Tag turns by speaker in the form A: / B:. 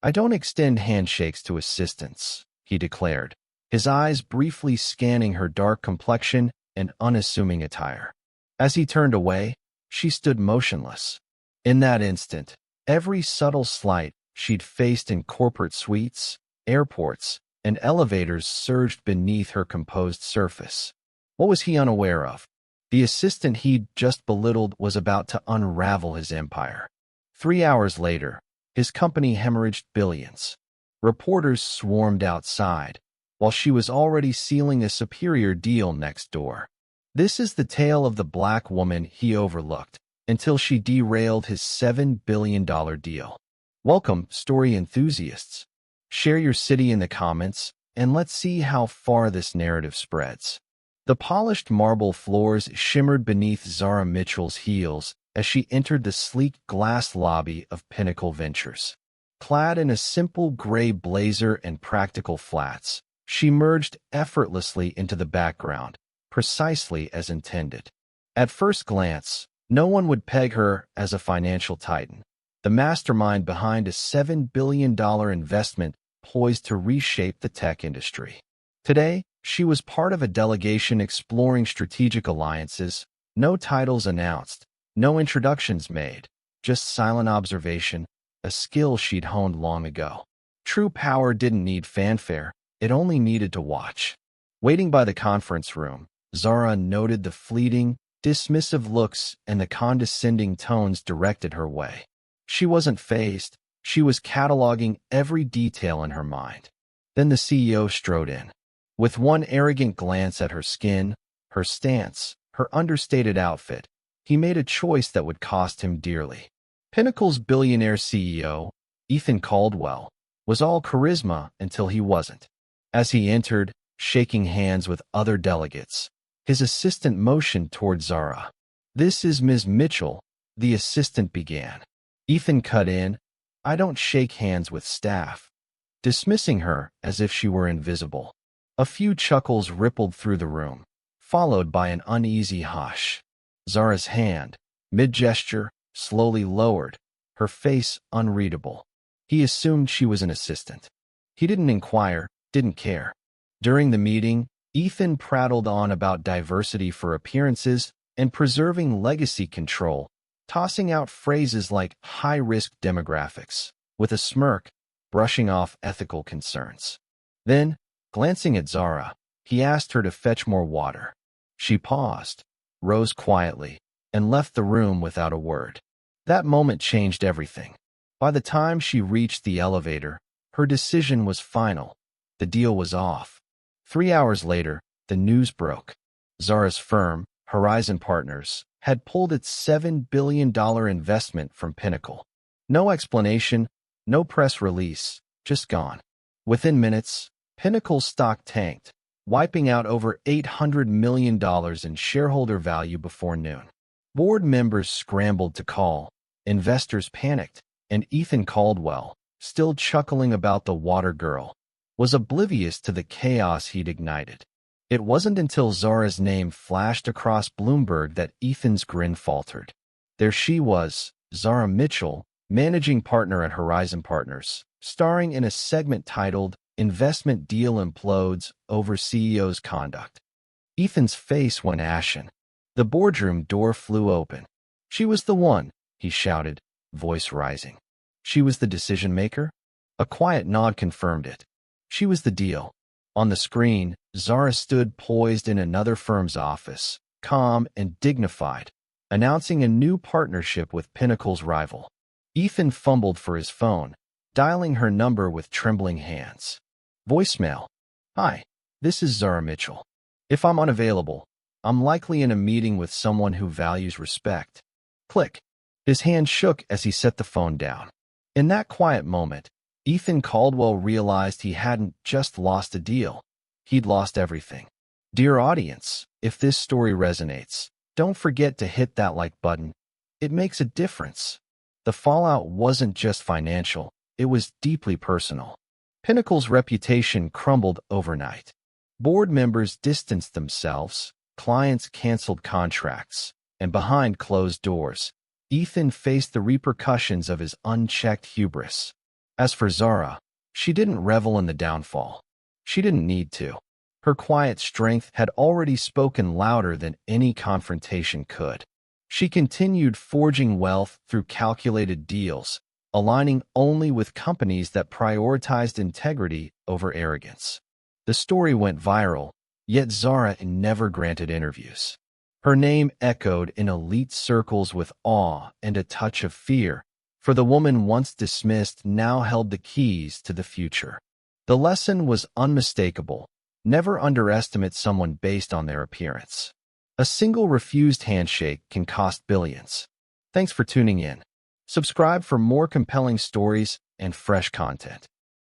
A: "I don't extend handshakes to assistants," he declared, his eyes briefly scanning her dark complexion and unassuming attire. As he turned away, she stood motionless. In that instant, every subtle slight she'd faced in corporate suites, airports, and elevators surged beneath her composed surface. What was he unaware of? The assistant he'd just belittled was about to unravel his empire. 3 hours later, his company hemorrhaged billions. Reporters swarmed outside, while she was already sealing a superior deal next door. This is the tale of the black woman he overlooked, until she derailed his $7 billion deal. Welcome, story enthusiasts. Share your city in the comments, and let's see how far this narrative spreads. The polished marble floors shimmered beneath Zara Mitchell's heels as she entered the sleek glass lobby of Pinnacle Ventures. Clad in a simple gray blazer and practical flats, she merged effortlessly into the background, precisely as intended. At first glance, no one would peg her as a financial titan, the mastermind behind a $7 billion investment poised to reshape the tech industry. Today, she was part of a delegation exploring strategic alliances, no titles announced, no introductions made, just silent observation, a skill she'd honed long ago. True power didn't need fanfare, it only needed to watch. Waiting by the conference room, Zara noted the fleeting, dismissive looks and the condescending tones directed her way. She wasn't fazed, she was cataloging every detail in her mind. Then the CEO strode in. With one arrogant glance at her skin, her stance, her understated outfit, he made a choice that would cost him dearly. Pinnacle's billionaire CEO, Ethan Caldwell, was all charisma until he wasn't. As he entered, shaking hands with other delegates, his assistant motioned toward Zara. "This is Ms. Mitchell," the assistant began. Ethan cut in, "I don't shake hands with staff," dismissing her as if she were invisible. A few chuckles rippled through the room, followed by an uneasy hush. Zara's hand, mid-gesture, slowly lowered, her face unreadable. He assumed she was an assistant. He didn't inquire, didn't care. During the meeting, Ethan prattled on about diversity for appearances and preserving legacy control, tossing out phrases like high-risk demographics, with a smirk, brushing off ethical concerns. Then, glancing at Zara, he asked her to fetch more water. She paused, rose quietly, and left the room without a word. That moment changed everything. By the time she reached the elevator, her decision was final. The deal was off. 3 hours later, the news broke. Zara's firm, Horizon Partners, had pulled its $7 billion investment from Pinnacle. No explanation, no press release, just gone. Within minutes, Pinnacle's stock tanked, wiping out over $800 million in shareholder value before noon. Board members scrambled to call, investors panicked, and Ethan Caldwell, still chuckling about the water girl, was oblivious to the chaos he'd ignited. It wasn't until Zara's name flashed across Bloomberg that Ethan's grin faltered. There she was, Zara Mitchell, managing partner at Horizon Partners, starring in a segment titled "Investment Deal Implodes Over CEO's Conduct." Ethan's face went ashen. The boardroom door flew open. "She was the one," he shouted, voice rising. "She was the decision maker?" A quiet nod confirmed it. She was the deal. On the screen, Zara stood poised in another firm's office, calm and dignified, announcing a new partnership with Pinnacle's rival. Ethan fumbled for his phone, dialing her number with trembling hands. Voicemail. "Hi, this is Zara Mitchell. If I'm unavailable, I'm likely in a meeting with someone who values respect." Click. His hand shook as he set the phone down. In that quiet moment, Ethan Caldwell realized he hadn't just lost a deal. He'd lost everything. Dear audience, if this story resonates, don't forget to hit that like button. It makes a difference. The fallout wasn't just financial, it was deeply personal. Pinnacle's reputation crumbled overnight. Board members distanced themselves, clients canceled contracts, and behind closed doors, Ethan faced the repercussions of his unchecked hubris. As for Zara, she didn't revel in the downfall. She didn't need to. Her quiet strength had already spoken louder than any confrontation could. She continued forging wealth through calculated deals, aligning only with companies that prioritized integrity over arrogance. The story went viral, yet Zara never granted interviews. Her name echoed in elite circles with awe and a touch of fear, for the woman once dismissed now held the keys to the future. The lesson was unmistakable. Never underestimate someone based on their appearance. A single refused handshake can cost billions. Thanks for tuning in. Subscribe for more compelling stories and fresh content.